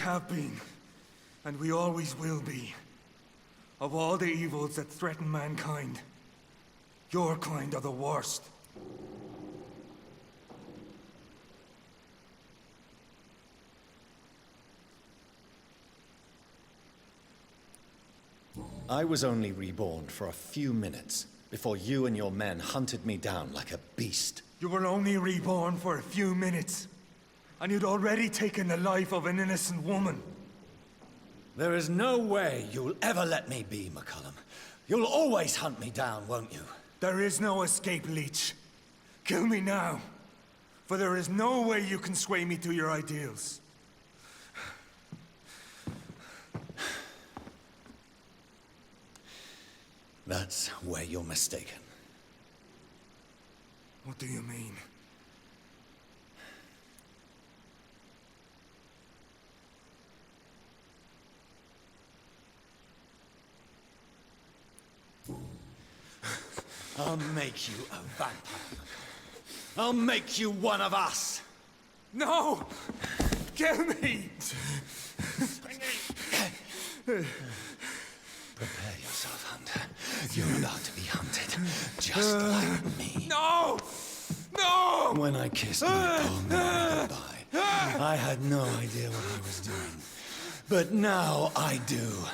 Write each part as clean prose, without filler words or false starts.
have been, and we always will be. Of all the evils that threaten mankind, your kind are the worst. I was only reborn for a few minutes before you and your men hunted me down like a beast. You were only reborn for a few minutes, and you'd already taken the life of an innocent woman. There is no way you'll ever let me be, McCullum. You'll always hunt me down, won't you? There is no escape, Leech. Kill me now, for there is no way you can sway me to your ideals. That's where you're mistaken. What do you mean? I'll make you a vampire. I'll make you one of us. No! Kill me! Prepare yourself, Hunter. You're about to be hunted, just like me. No! No! When I kissed my poor Mary goodbye, I had no idea what I was doing. But now I do.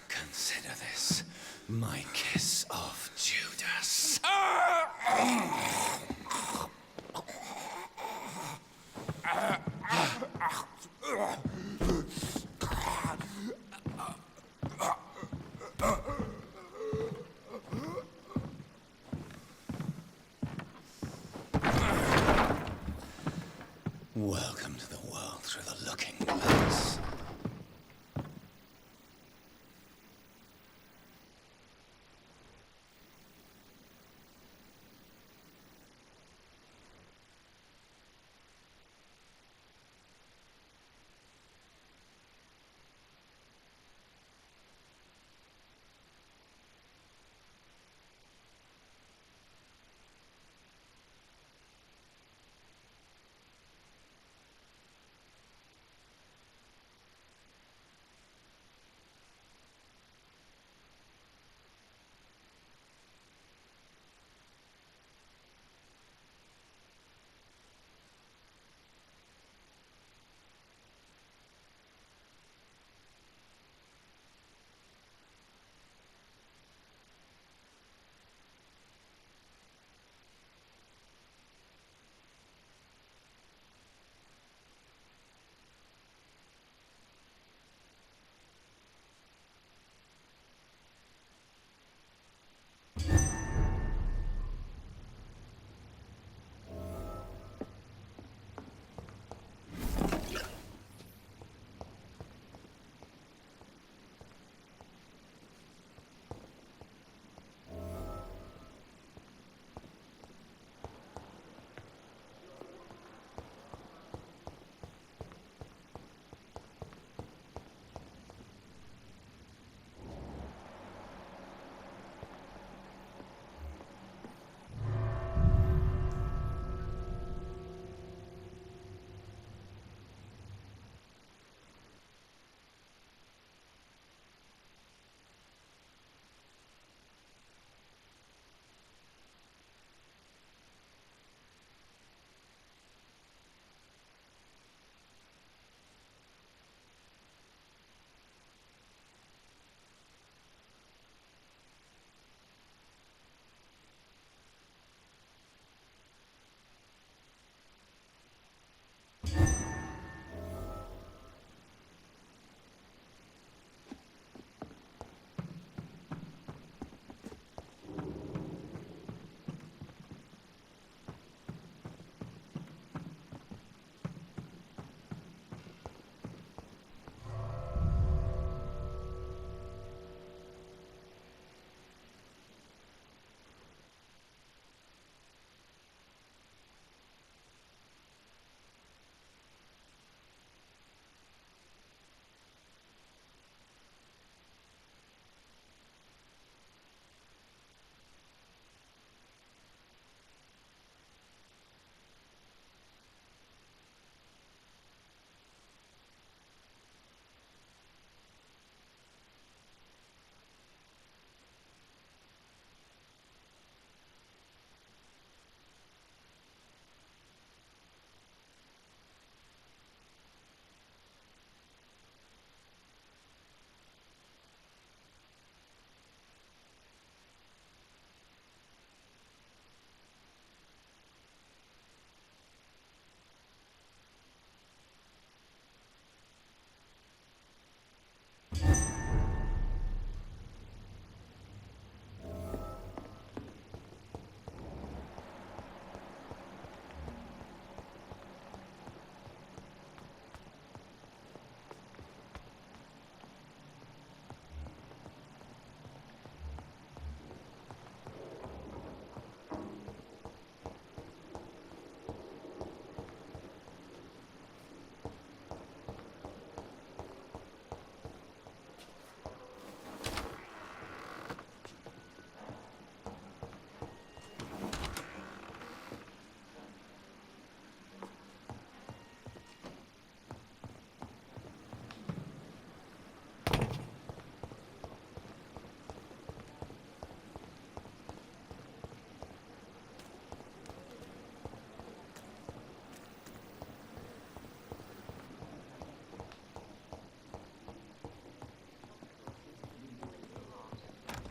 Consider this my kiss of Judas. Welcome to the world through the looking glass.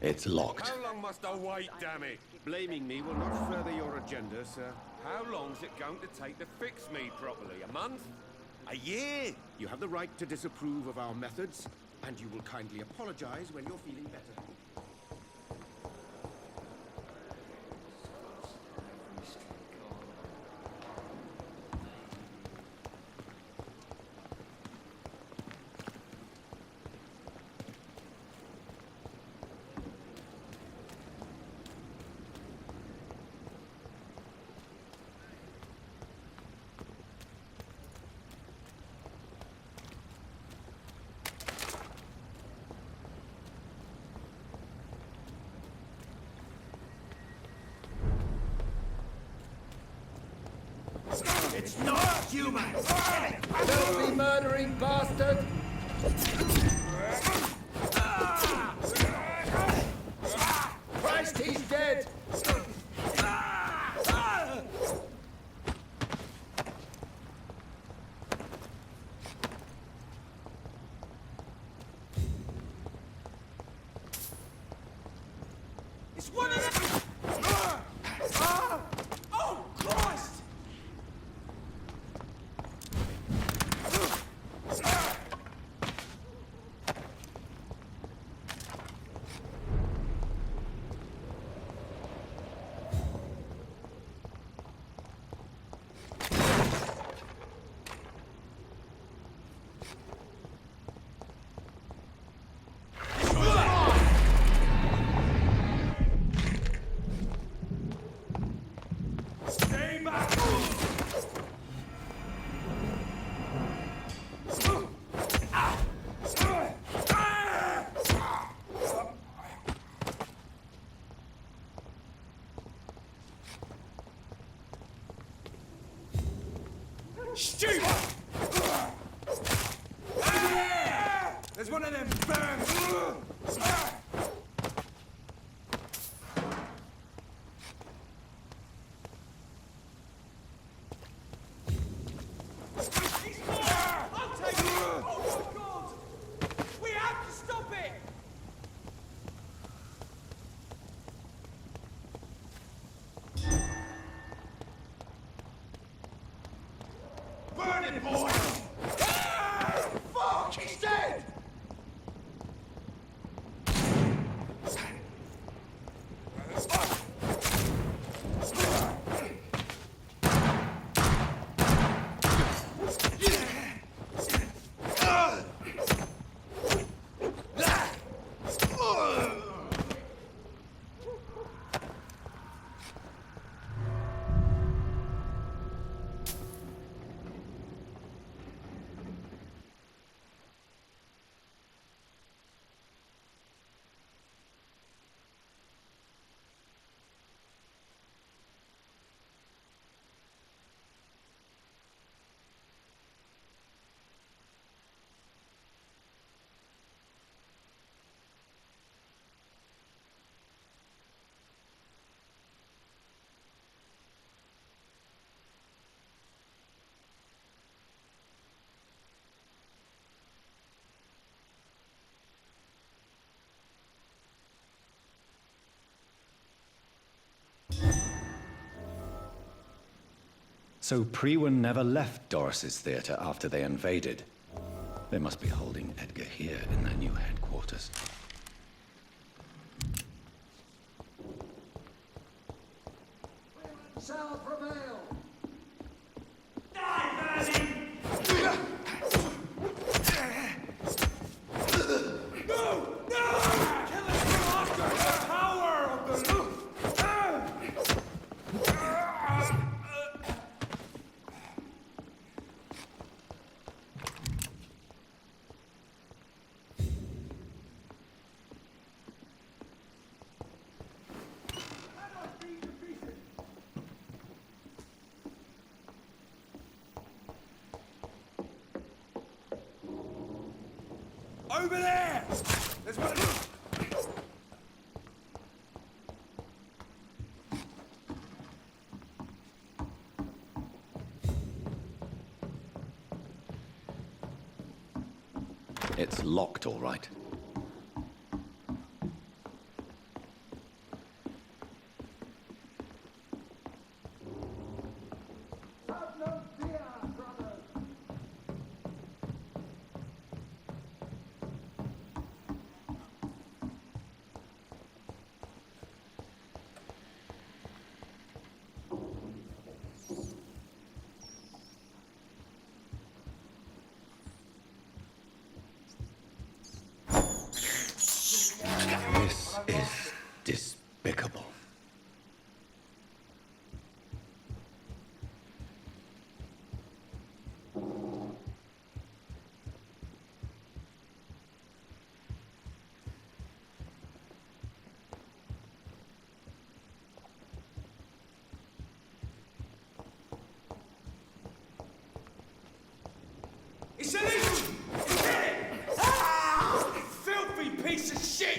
It's locked. How long must I wait, damn it? Blaming me will not further your agenda, sir. How long's it going to take to fix me properly? A month? A year? You have the right to disapprove of our methods, and you will kindly apologize when you're feeling better. It's not human! Filthy murdering bastard! Christ, he's dead! It's one of them! Oh, Christ! Stay back! Stevie! There's one of them burns! I'll take it! Oh my God! We have to stop it! Burn it, boy! Fuck! He's dead! So Prewen never left Doris's theater after they invaded. They must be holding Edgar here in their new headquarters. Shall prevail! Over there! There's one of them! It's locked, all right. is despicable. It's illegal! Ah! Filthy piece of shit!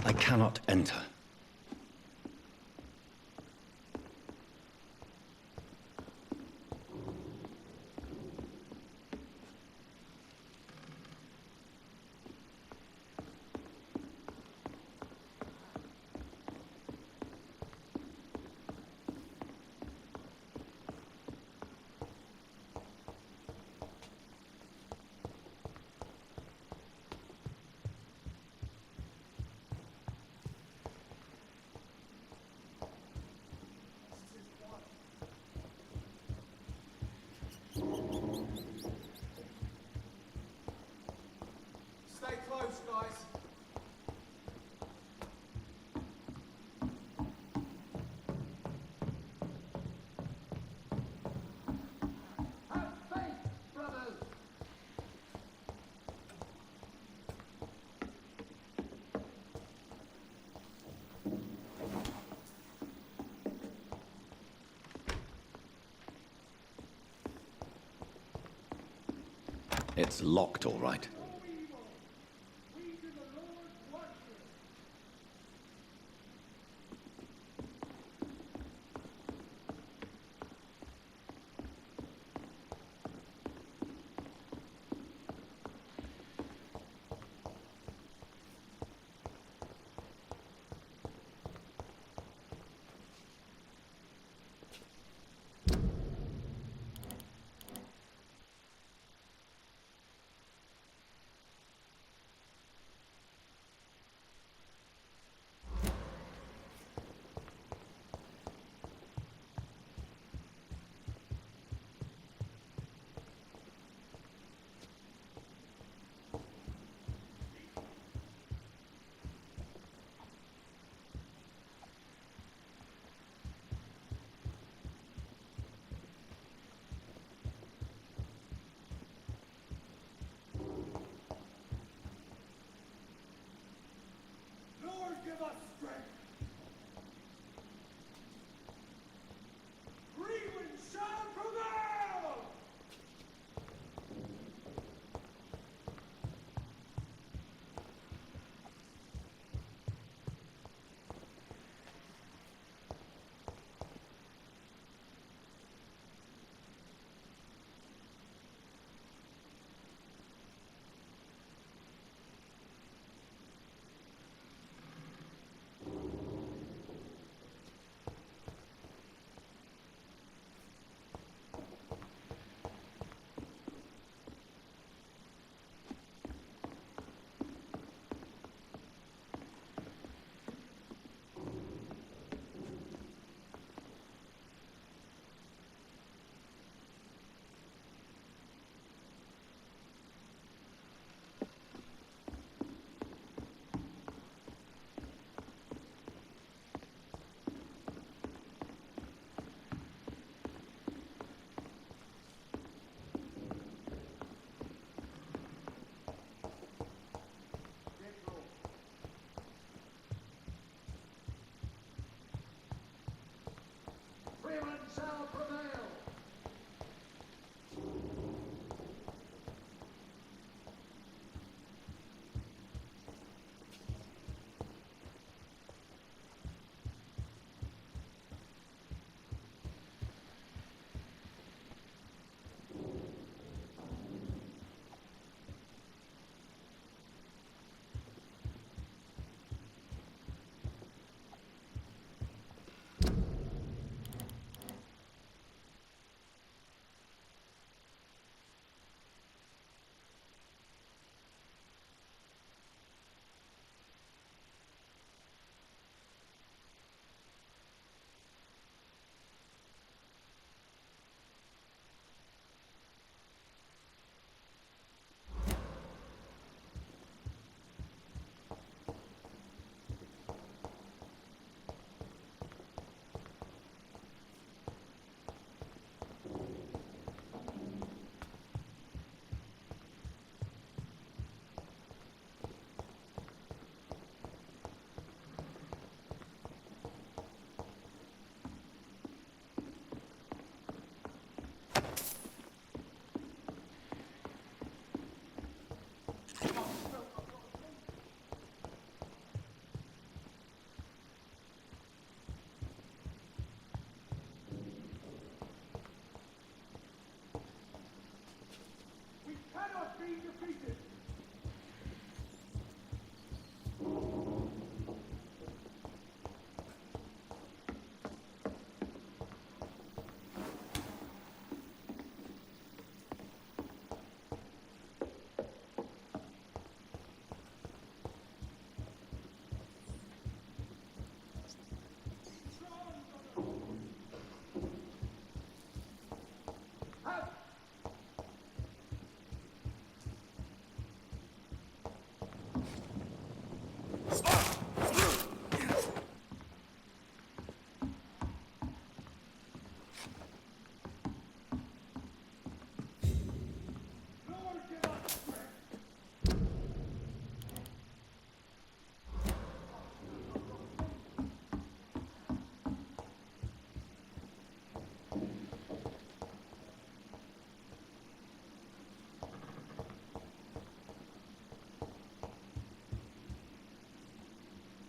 I cannot enter. Stay close, guys. Have faith, brothers! It's locked, all right.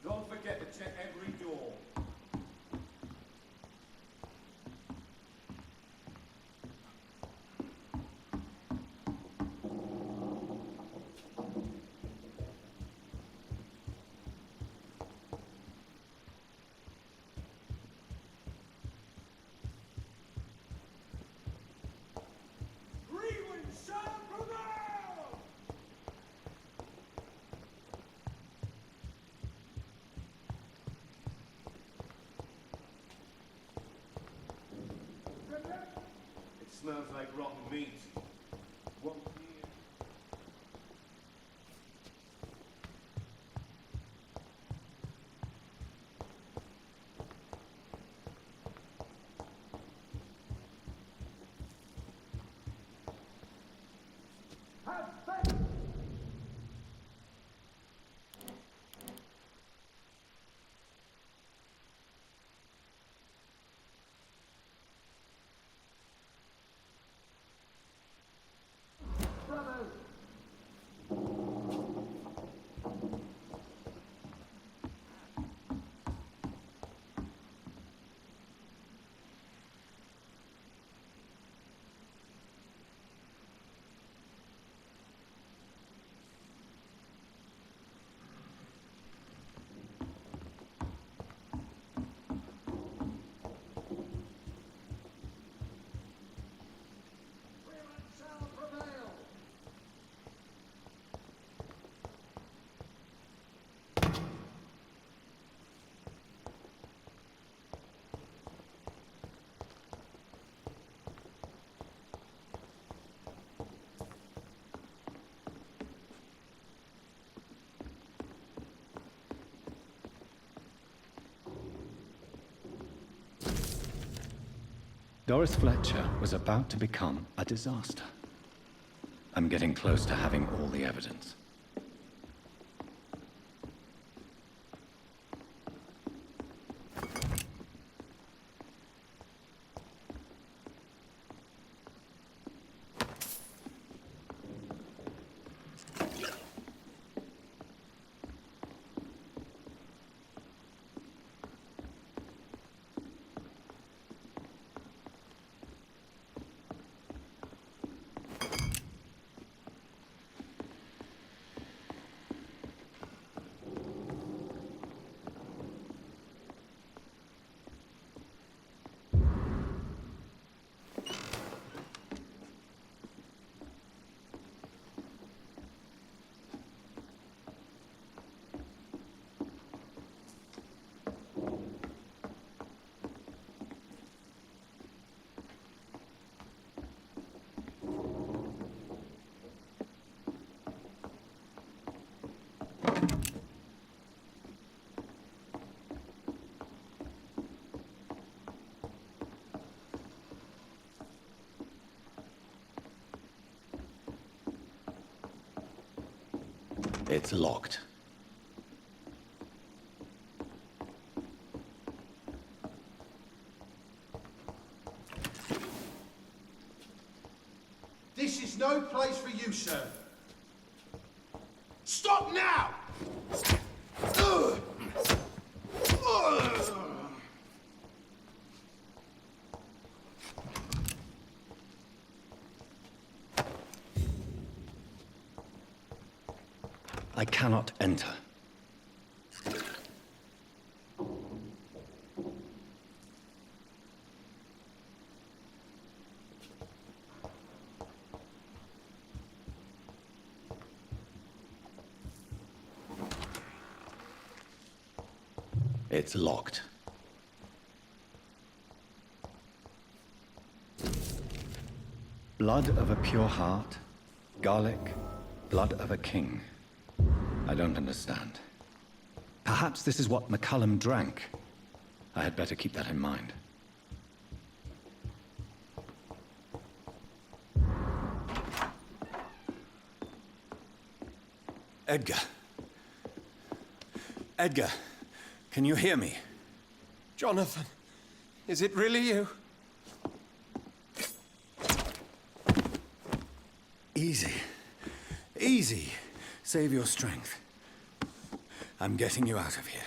Don't forget to check every door. Smells like rotten meat. What? Doris Fletcher was about to become a disaster. I'm getting close to having all the evidence. It's locked. This is no place for you, sir. Stop now! I cannot enter. It's locked. Blood of a pure heart, garlic, blood of a king. I don't understand. Perhaps this is what McCullum drank. I had better keep that in mind. Edgar. Edgar, can you hear me? Jonathan, is it really you? Easy. Easy. Save your strength. I'm getting you out of here.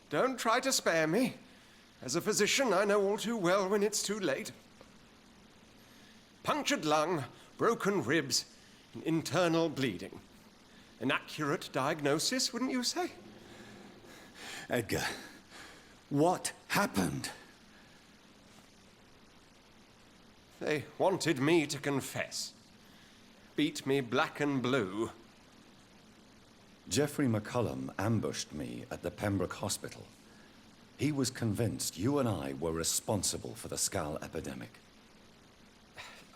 Don't try to spare me. As a physician, I know all too well when it's too late. Punctured lung, broken ribs, and internal bleeding. An accurate diagnosis, wouldn't you say? Edgar, what happened? They wanted me to confess. Beat me black and blue. Jeffrey McCullum ambushed me at the Pembroke Hospital. He was convinced you and I were responsible for the Skal epidemic.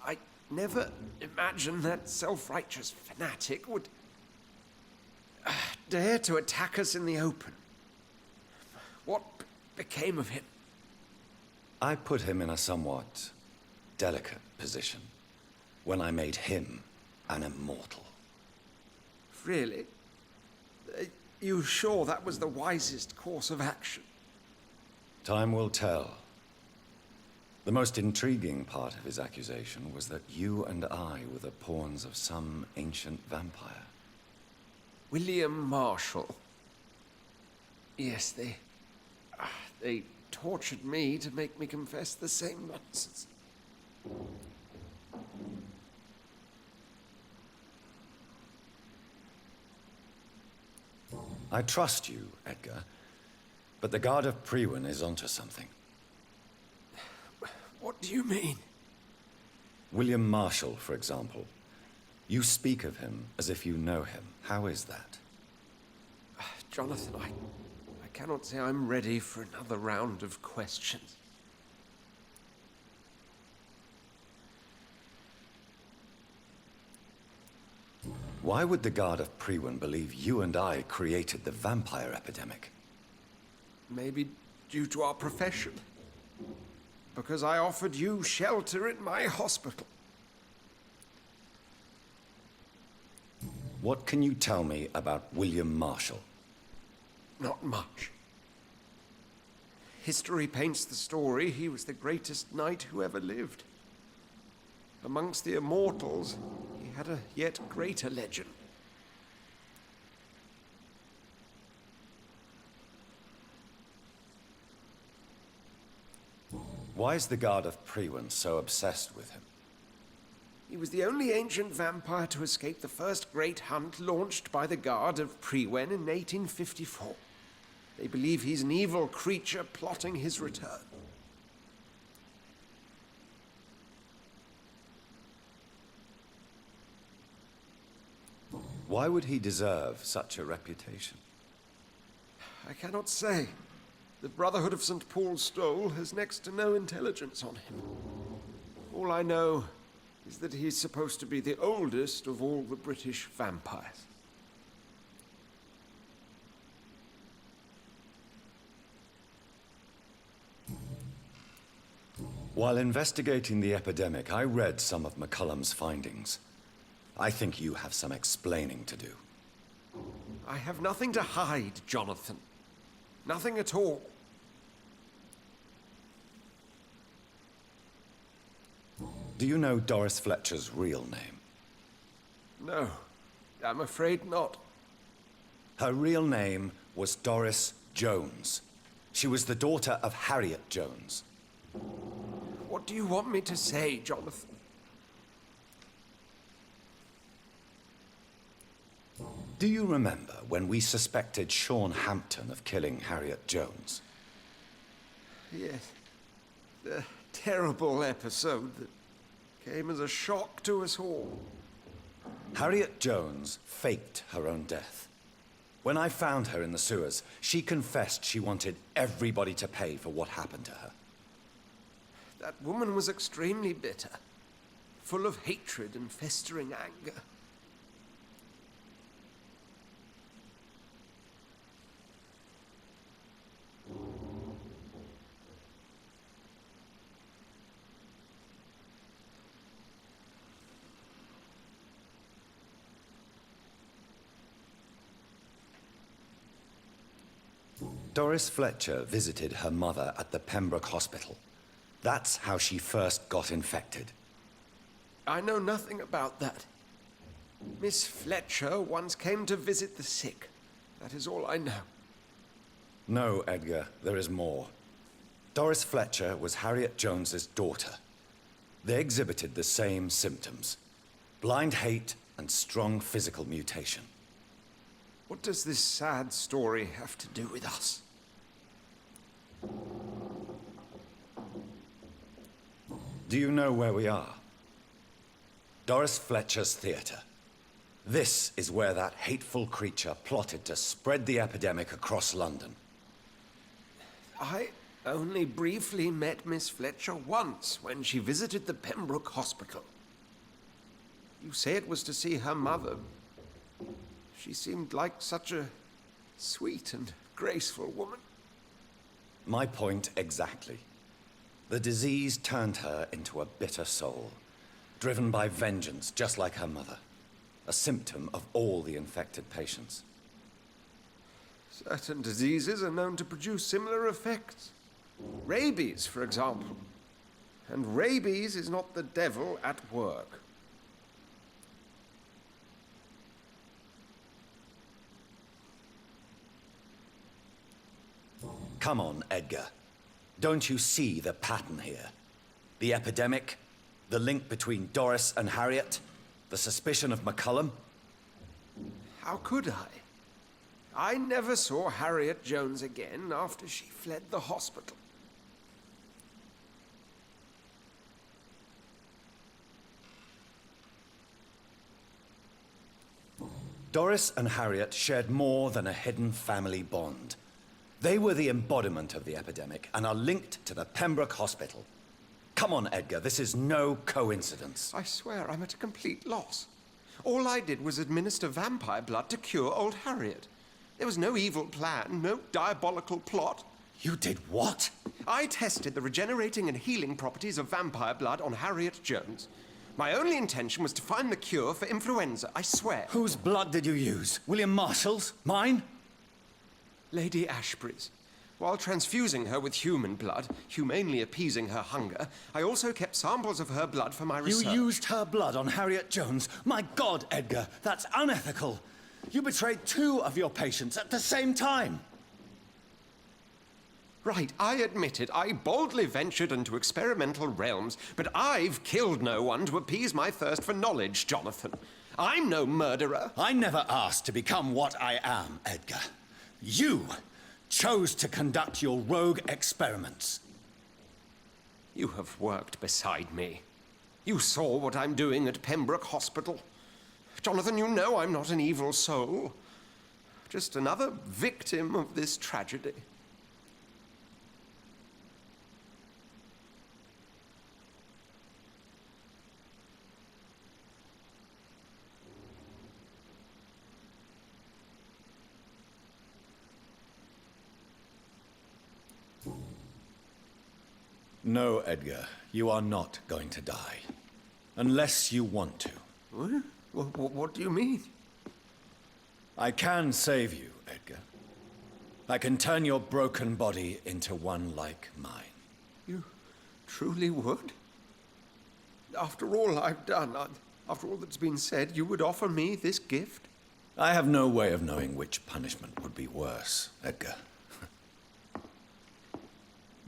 I never imagined that self-righteous fanatic would dare to attack us in the open. What became of him? I put him in a somewhat delicate position when I made him an immortal. Really? You sure that was the wisest course of action? Time will tell. The most intriguing part of his accusation was that you and I were the pawns of some ancient vampire. William Marshall. Yes, they tortured me to make me confess the same nonsense. I trust you, Edgar, but the Guard of Priwen is onto something. What do you mean? William Marshall, for example. You speak of him as if you know him. How is that? Jonathan, I cannot say I'm ready for another round of questions. Why would the Guard of Priwen believe you and I created the vampire epidemic? Maybe due to our profession. Because I offered you shelter in my hospital. What can you tell me about William Marshall? Not much. History paints the story he was the greatest knight who ever lived. Amongst the immortals, he had a yet greater legend. Why is the Guard of Priwen so obsessed with him? He was the only ancient vampire to escape the first great hunt launched by the Guard of Priwen in 1854. They believe he's an evil creature plotting his return. Why would he deserve such a reputation? I cannot say. The Brotherhood of St. Paul's Stole has next to no intelligence on him. All I know is that he's supposed to be the oldest of all the British vampires. While investigating the epidemic, I read some of McCullum's findings. I think you have some explaining to do. I have nothing to hide, Jonathan. Nothing at all. Do you know Doris Fletcher's real name? No, I'm afraid not. Her real name was Doris Jones. She was the daughter of Harriet Jones. What do you want me to say, Jonathan? Do you remember when we suspected Sean Hampton of killing Harriet Jones? Yes. The terrible episode that came as a shock to us all. Harriet Jones faked her own death. When I found her in the sewers, she confessed she wanted everybody to pay for what happened to her. That woman was extremely bitter, full of hatred and festering anger. Doris Fletcher visited her mother at the Pembroke Hospital. That's how she first got infected. I know nothing about that. Miss Fletcher once came to visit the sick. That is all I know. No, Edgar, there is more. Doris Fletcher was Harriet Jones's daughter. They exhibited the same symptoms: blind hate and strong physical mutation. What does this sad story have to do with us? Do you know where we are? Doris Fletcher's theater. This is where that hateful creature plotted to spread the epidemic across London. I only briefly met Miss Fletcher once when she visited the Pembroke Hospital. You say it was to see her mother. She seemed like such a sweet and graceful woman. My point exactly. The disease turned her into a bitter soul, driven by vengeance just like her mother. A symptom of all the infected patients. Certain diseases are known to produce similar effects. Rabies, for example. And rabies is not the devil at work. Come on, Edgar. Don't you see the pattern here? The epidemic, the link between Doris and Harriet, the suspicion of McCullum. How could I? I never saw Harriet Jones again after she fled the hospital. Doris and Harriet shared more than a hidden family bond. They were the embodiment of the epidemic and are linked to the Pembroke Hospital. Come on, Edgar, this is no coincidence. I swear I'm at a complete loss. All I did was administer vampire blood to cure old Harriet. There was no evil plan, no diabolical plot. You did what? I tested the regenerating and healing properties of vampire blood on Harriet Jones. My only intention was to find the cure for influenza, I swear. Whose blood did you use? William Marshall's? Mine? Lady Ashbury's. While transfusing her with human blood, humanely appeasing her hunger, I also kept samples of her blood for my research. You used her blood on Harriet Jones? My God, Edgar, that's unethical. You betrayed 2 of your patients at the same time. Right, I admit it. I boldly ventured into experimental realms, but I've killed no one to appease my thirst for knowledge, Jonathan. I'm no murderer. I never asked to become what I am, Edgar. You chose to conduct your rogue experiments. You have worked beside me. You saw what I'm doing at Pembroke Hospital. Jonathan, you know I'm not an evil soul. Just another victim of this tragedy. No, Edgar, you are not going to die. Unless you want to. What do you mean? I can save you, Edgar. I can turn your broken body into one like mine. You truly would? After all I've done, after all that's been said, you would offer me this gift? I have no way of knowing which punishment would be worse, Edgar.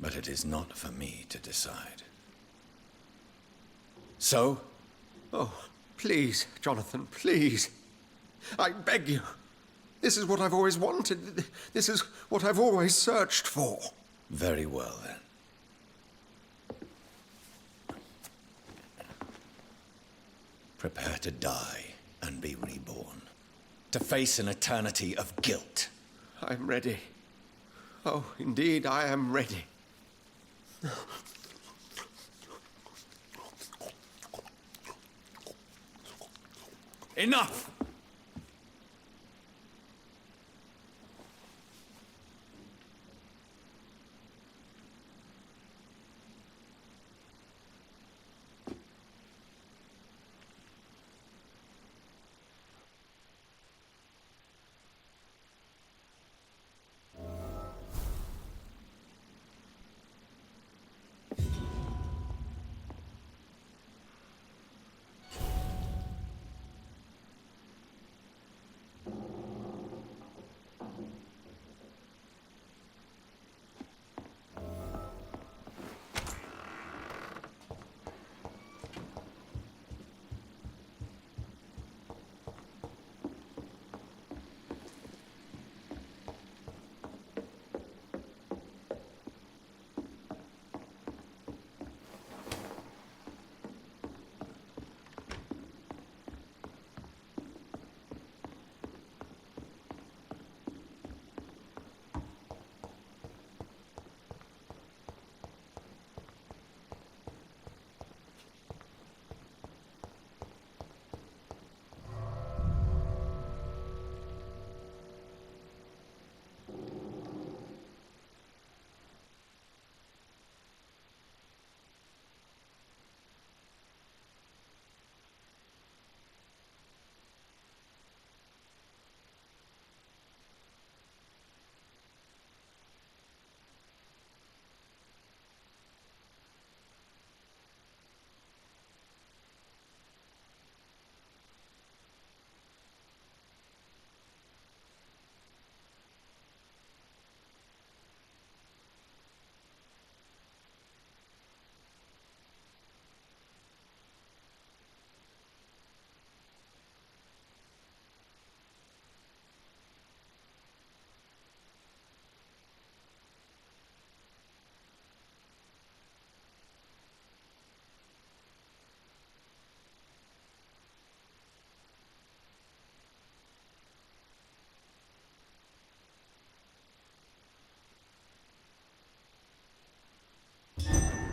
But it is not for me to decide. So? Oh, please, Jonathan, please. I beg you. This is what I've always wanted. This is what I've always searched for. Very well, then. Prepare to die and be reborn. To face an eternity of guilt. I'm ready. Oh, indeed, I am ready. Enough!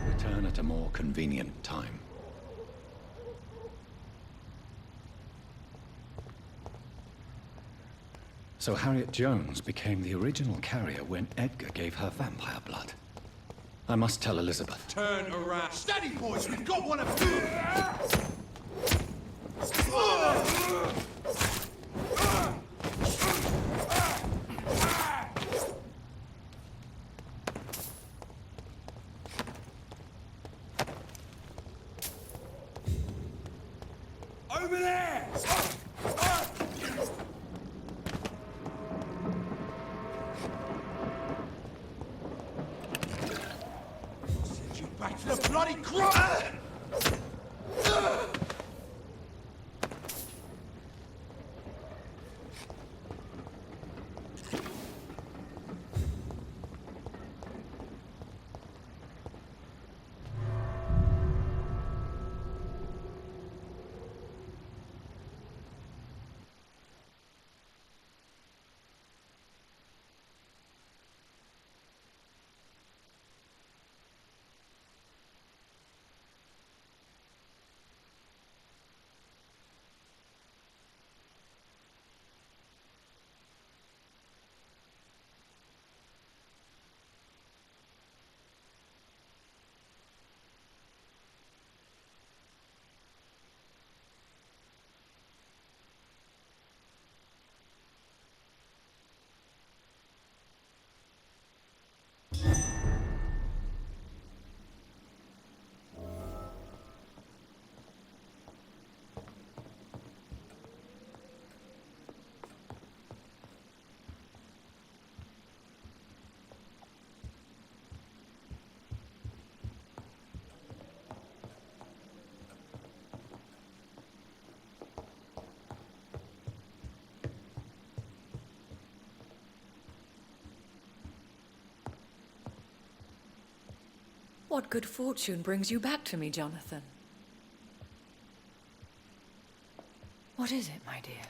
Return at a more convenient time. So Harriet Jones became the original carrier when Edgar gave her vampire blood. I must tell Elizabeth. Turn around. Steady, boys, we've got one of you! Over there! Send you back to the bloody crop! What good fortune brings you back to me, Jonathan? What is it, my dear?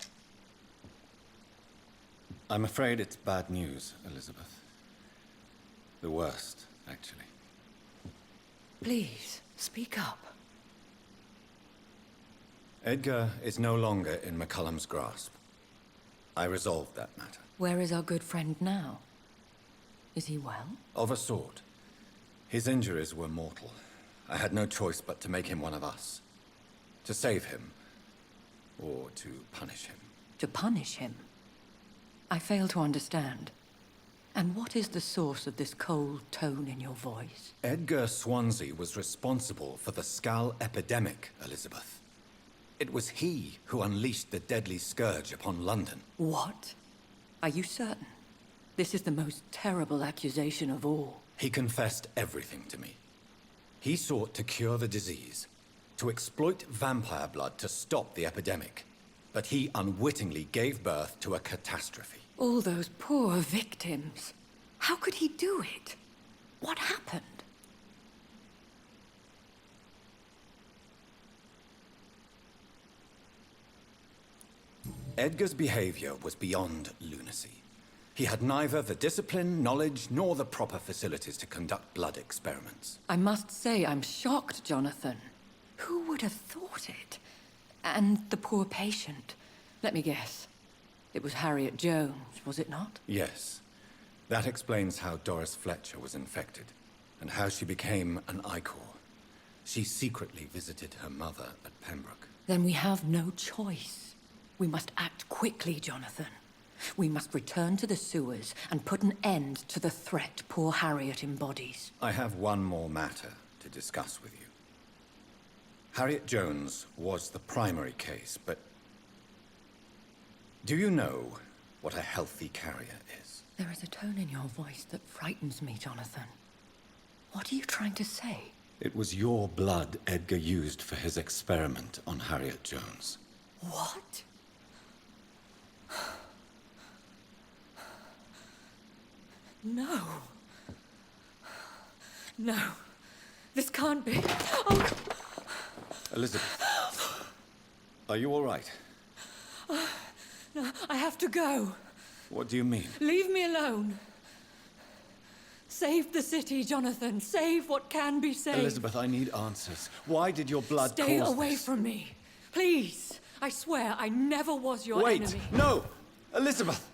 I'm afraid it's bad news, Elizabeth. The worst, actually. Please, speak up. Edgar is no longer in McCullum's grasp. I resolved that matter. Where is our good friend now? Is he well? Of a sort. His injuries were mortal. I had no choice but to make him one of us. To save him, or to punish him. To punish him? I fail to understand. And what is the source of this cold tone in your voice? Edgar Swansea was responsible for the Skull epidemic, Elizabeth. It was he who unleashed the deadly scourge upon London. What? Are you certain? This is the most terrible accusation of all. He confessed everything to me. He sought to cure the disease, to exploit vampire blood to stop the epidemic. But he unwittingly gave birth to a catastrophe. All those poor victims. How could he do it? What happened? Edgar's behavior was beyond lunacy. He had neither the discipline, knowledge, nor the proper facilities to conduct blood experiments. I must say I'm shocked, Jonathan. Who would have thought it? And the poor patient. Let me guess. It was Harriet Jones, was it not? Yes. That explains how Doris Fletcher was infected, and how she became an Ichor. She secretly visited her mother at Pembroke. Then we have no choice. We must act quickly, Jonathan. We must return to the sewers and put an end to the threat poor Harriet embodies. I have one more matter to discuss with you. Harriet Jones was the primary case, but do you know what a healthy carrier is? There is a tone in your voice that frightens me, Jonathan. What are you trying to say? It was your blood Edgar used for his experiment on Harriet Jones. What? No. No. This can't be. Oh. Elizabeth, are you all right? No, I have to go. What do you mean? Leave me alone. Save the city, Jonathan. Save what can be saved. Elizabeth, I need answers. Why did your blood Stay cause away this? from me. Please. I swear I never was your Wait! enemy. No! Elizabeth!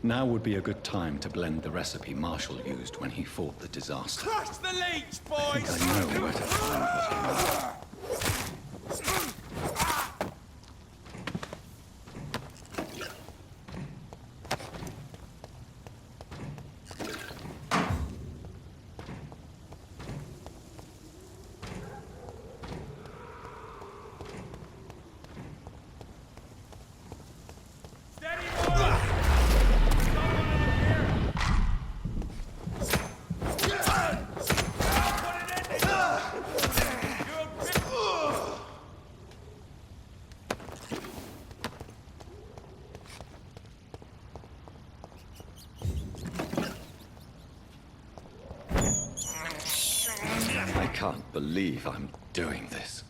Now would be a good time to blend the recipe Marshall used when he fought the disaster. Crush the leech, I boys! think I know where to find what you want. I can't believe I'm doing this.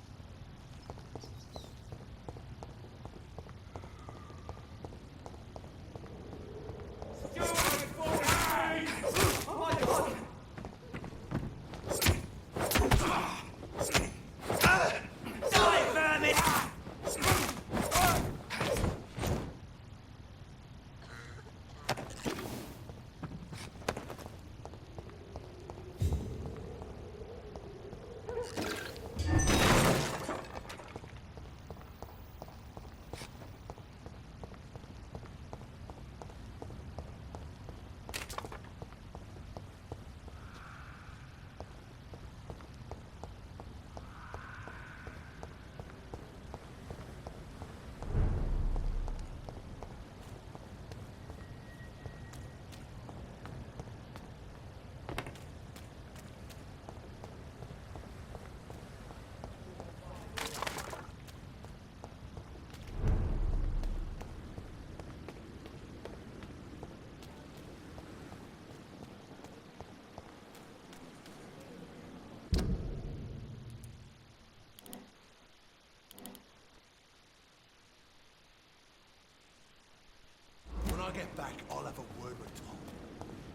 When I get back, I'll have a word with Tom.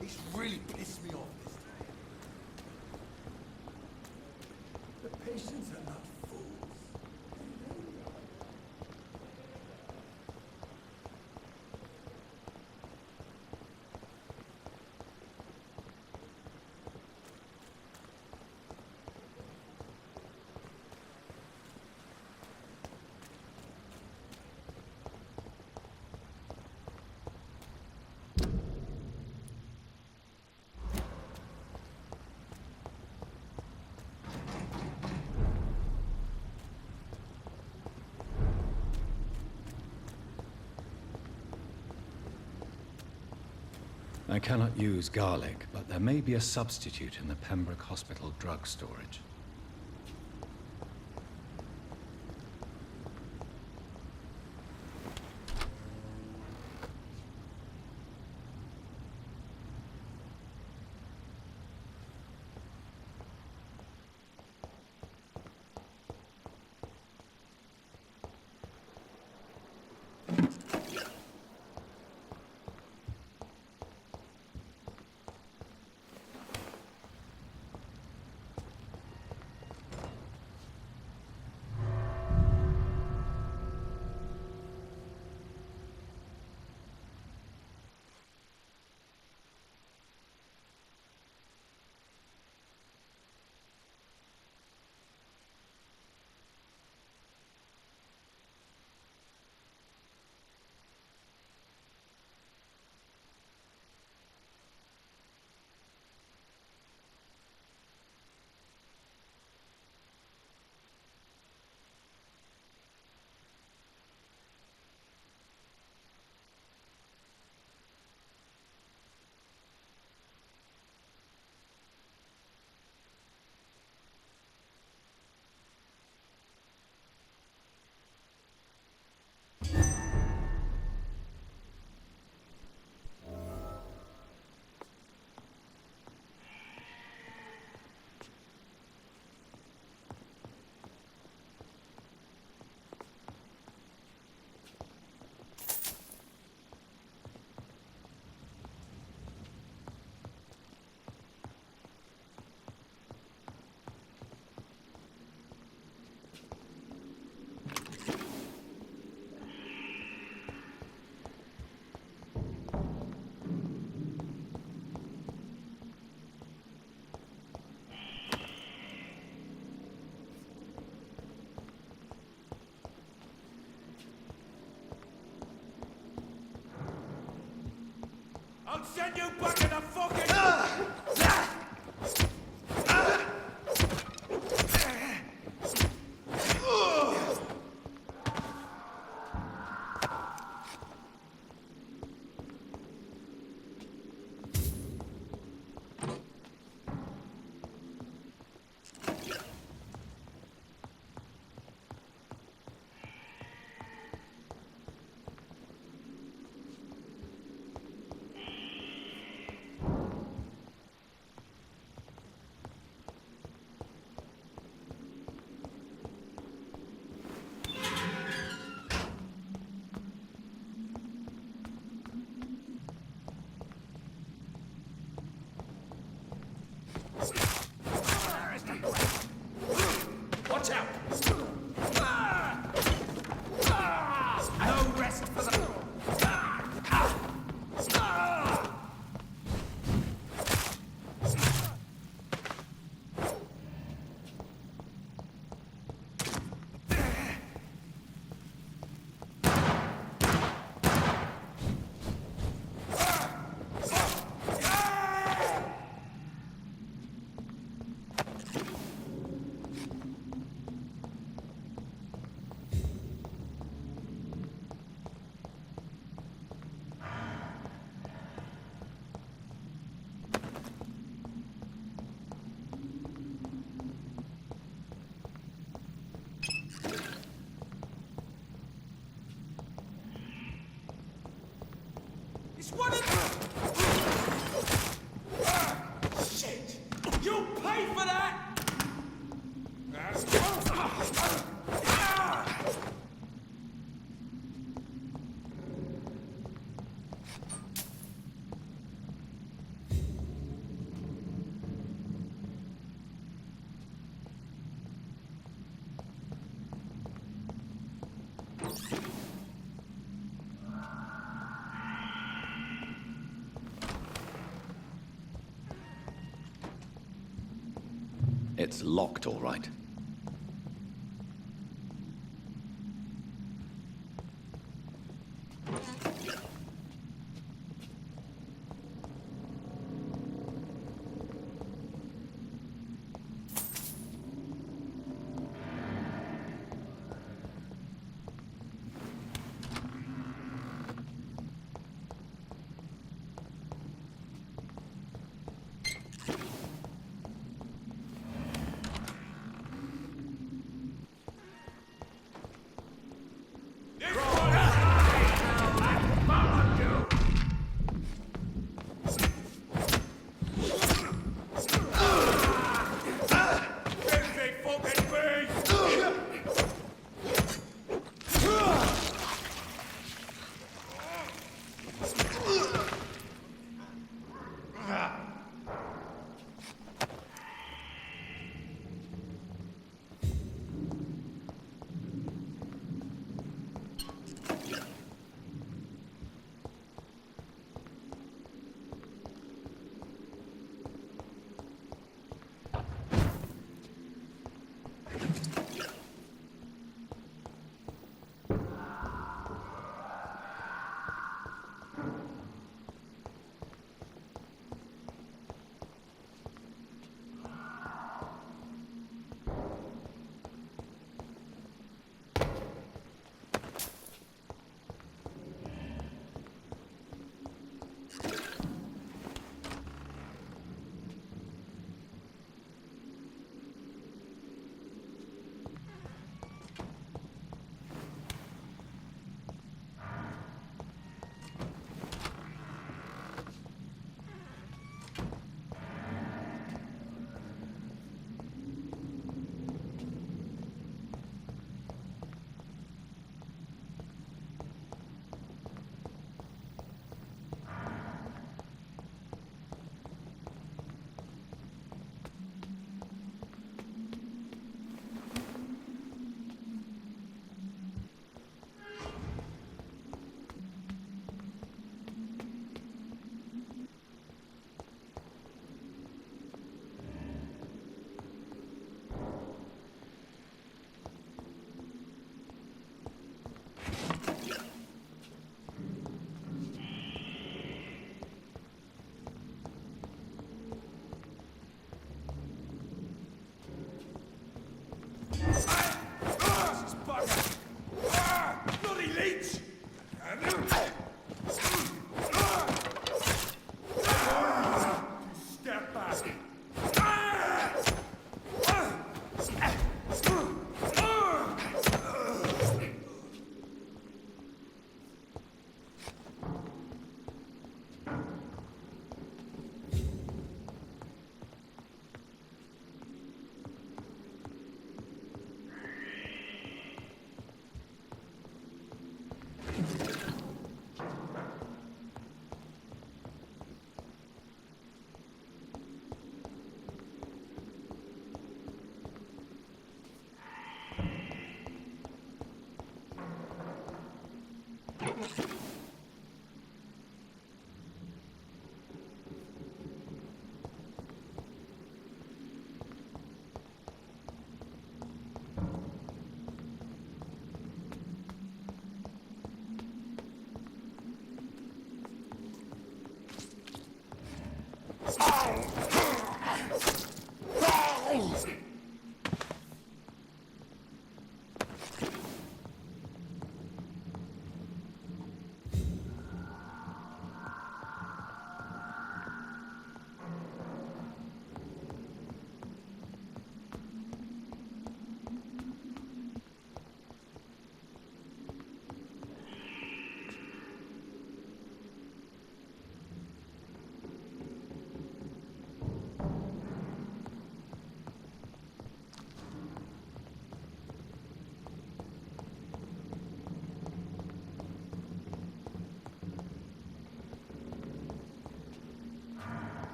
He's really pissed me off this time. The patients are not fools. I cannot use garlic, but there may be a substitute in the Pembroke Hospital drug storage. I'll send you back in the fucking... It's one of Shit! You'll pay for that! It's locked, all right.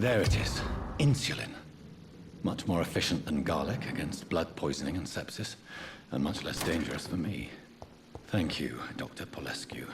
There it is. Insulin. Much more efficient than garlic against blood poisoning and sepsis, and much less dangerous for me. Thank you, Dr. Polescu.